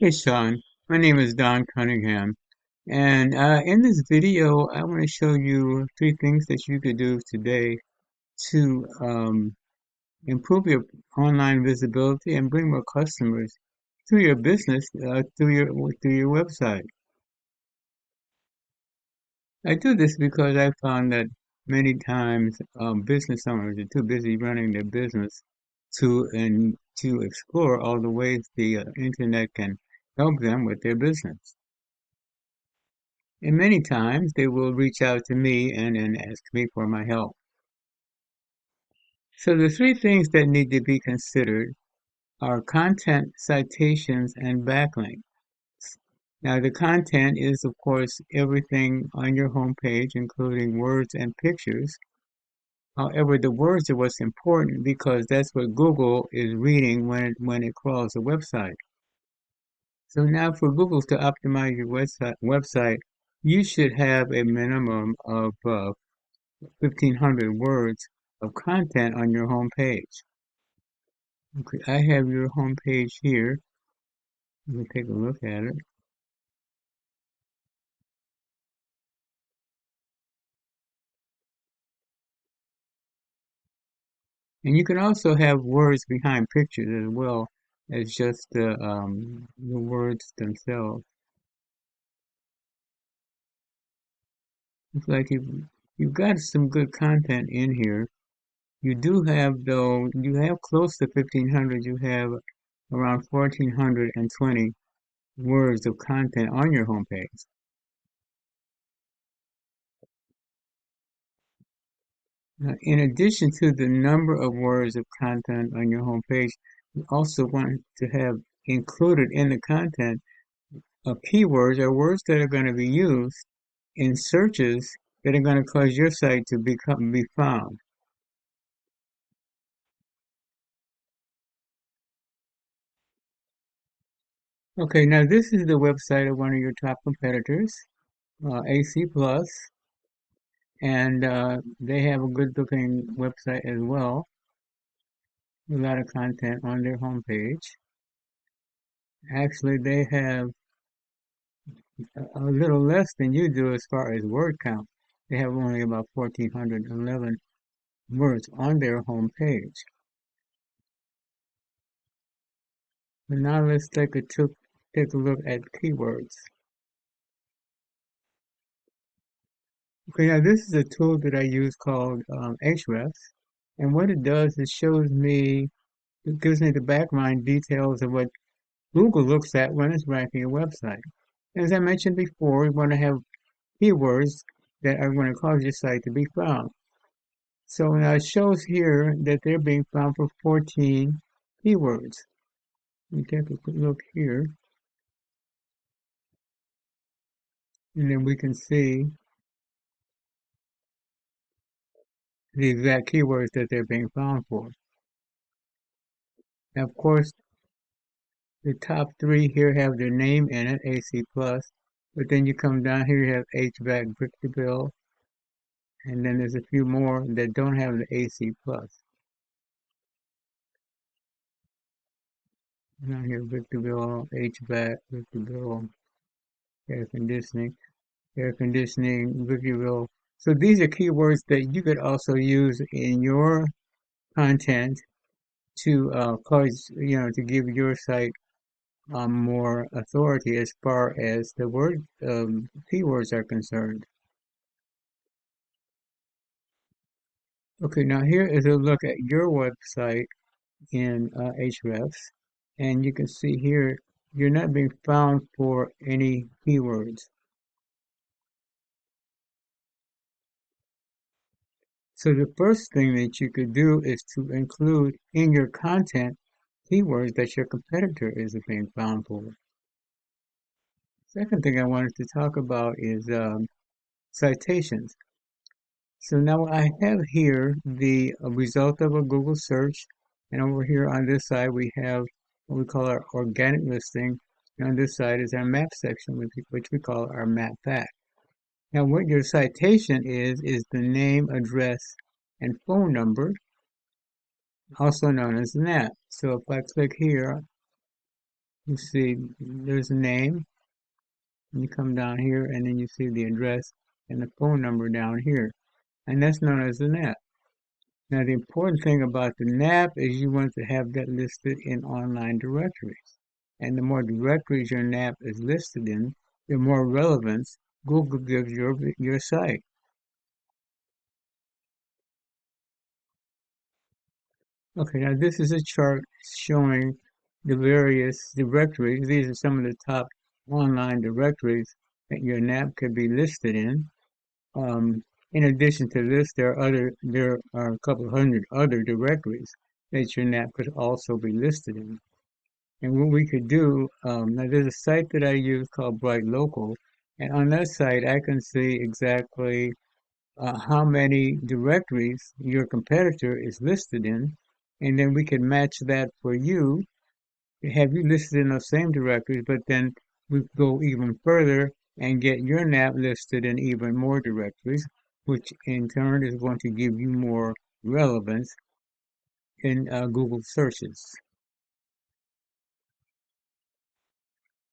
Hey Sean, my name is Don Cunningham, and in this video, I want to show you three things that you could do today to improve your online visibility and bring more customers to your business through your website. I do this because I found that many times business owners are too busy running their business to explore all the ways the internet can help them with their business. And many times they will reach out to me and ask me for my help. So the three things that need to be considered are content, citations, and backlinks. Now the content is of course everything on your homepage, including words and pictures. However, the words are what's important because that's what Google is reading when it crawls a website. So now for Google to optimize your website, you should have a minimum of 1,500 words of content on your home page. Okay, I have your home page here. Let me take a look at it. And you can also have words behind pictures as well as just the words themselves. It's like you've got some good content in here. You do have, though, you have close to 1,500. You have around 1,420 words of content on your homepage. In addition to the number of words of content on your homepage, you also want to have included in the content keywords or words that are going to be used in searches that are going to cause your site to be found. Okay, now this is the website of one of your top competitors, AC Plus, and they have a good looking website as well, a lot of content on their homepage. Actually, they have a little less than you do as far as word count. They have only about 1,411 words on their home page. But now let's take a look at keywords. Okay, now this is a tool that I use called Ahrefs, and what it does is it gives me the background details of what Google looks at when it's ranking a website. As I mentioned before, we want to have keywords that are going to cause your site to be found. So now it shows here that they're being found for 14 keywords. We take a quick look here, and then we can see the exact keywords that they're being found for. Now, of course, the top three here have their name in it, AC Plus, but then you come down here, you have HVAC Brick to Build, and then there's a few more that don't have the AC Plus. Down here, Brick to Build, HVAC, Brick to Build, air conditioning, Brick to Build. So these are keywords that you could also use in your content to to give your site more authority as far as the word keywords are concerned. Okay, now here is a look at your website in Ahrefs, and you can see here you're not being found for any keywords. So the first thing that you could do is to include in your content keywords that your competitor is being found for. Second thing I wanted to talk about is citations. So now I have here the result of a Google search, and over here on this side we have what we call our organic listing, and on this side is our map section, which we call our map pack. Now what your citation is the name, address, and phone number, also known as NAP. So if I click here, You see there's a name, and you come down here, and then you see the address and the phone number down here, and that's known as the NAP. Now, the important thing about the NAP is you want to have that listed in online directories. And the more directories your NAP is listed in, the more relevance Google gives your site. Okay, now this is a chart showing the various directories. These are some of the top online directories that your NAP could be listed in. In addition to this, there are a couple hundred other directories that your NAP could also be listed in. And what we could do, now there's a site that I use called Bright Local, and on that site I can see exactly how many directories your competitor is listed in, and then we can match that for you, have you listed in those same directories, but then we go even further and get your NAP listed in even more directories, which in turn is going to give you more relevance in Google searches.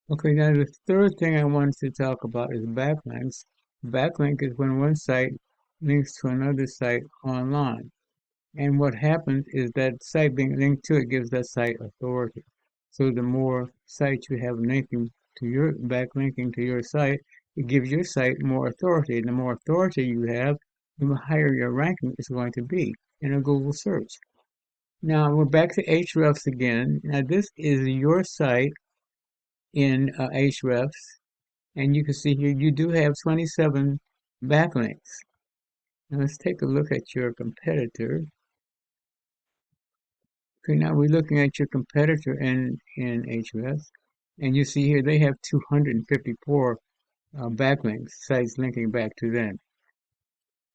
Okay, now the third thing I wanted to talk about is backlinks. Backlink is when one site links to another site online. And what happens is that site being linked to it gives that site authority. So the more sites you have linking to your backlinking to your site, it gives your site more authority. And the more authority you have, the higher your ranking is going to be in a Google search. Now we're back to Hrefs again. Now this is your site in Hrefs, and you can see here you do have 27 backlinks. Now let's take a look at your competitor. Okay, now we're looking at your competitor in Hrefs, and you see here they have 254 backlinks, sites linking back to them.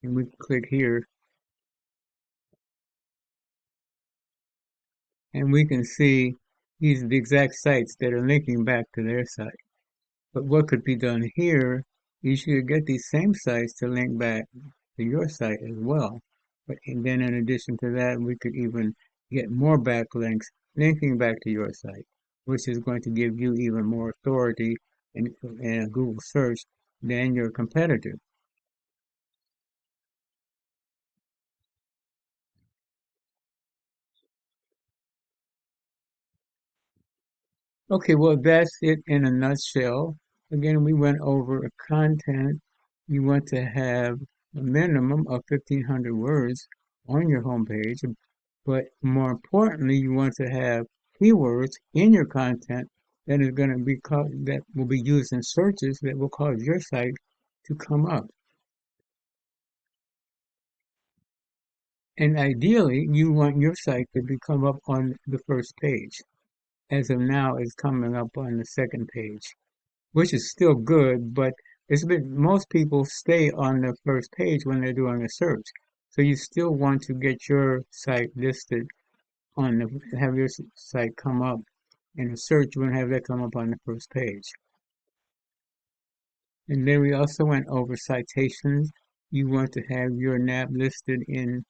And we click here, and we can see these are the exact sites that are linking back to their site. But what could be done here, you should get these same sites to link back to your site as well. And then in addition to that, we could even get more backlinks linking back to your site, which is going to give you even more authority in a Google search than your competitor. Okay, well, that's it in a nutshell. Again, we went over content. You want to have a minimum of 1,500 words on your homepage, but more importantly, you want to have keywords in your content that is going to be that will be used in searches that will cause your site to come up. And ideally, you want your site to come up on the first page. As of now, it's coming up on the second page, which is still good, but most people stay on the first page when they're doing a search. So you still want to get your site listed have your site come up in a search. You want to have that come up on the first page. And then we also went over citations. You want to have your NAP listed in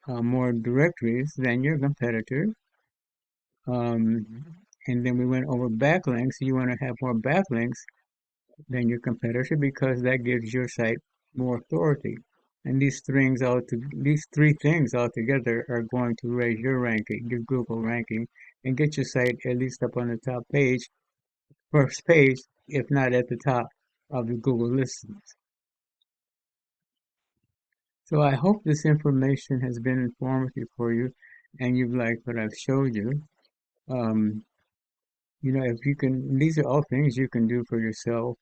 more directories than your competitor. And then we went over backlinks. You want to have more backlinks than your competitor because that gives your site more authority. And these three things altogether are going to raise your ranking, your Google ranking, and get your site at least up on the top page, first page, if not at the top of the Google listings. So I hope this information has been informative for you and you've liked what I've showed you. If you can, these are all things you can do for yourself.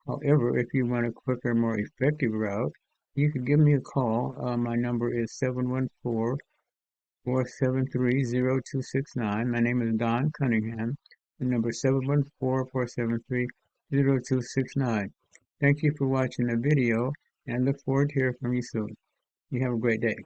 However, if you want a quicker, more effective route, you can give me a call. My number is 714-473-0269. My name is Don Cunningham. The number is 714-473-0269. Thank you for watching the video, and I look forward to hearing from you soon. You have a great day.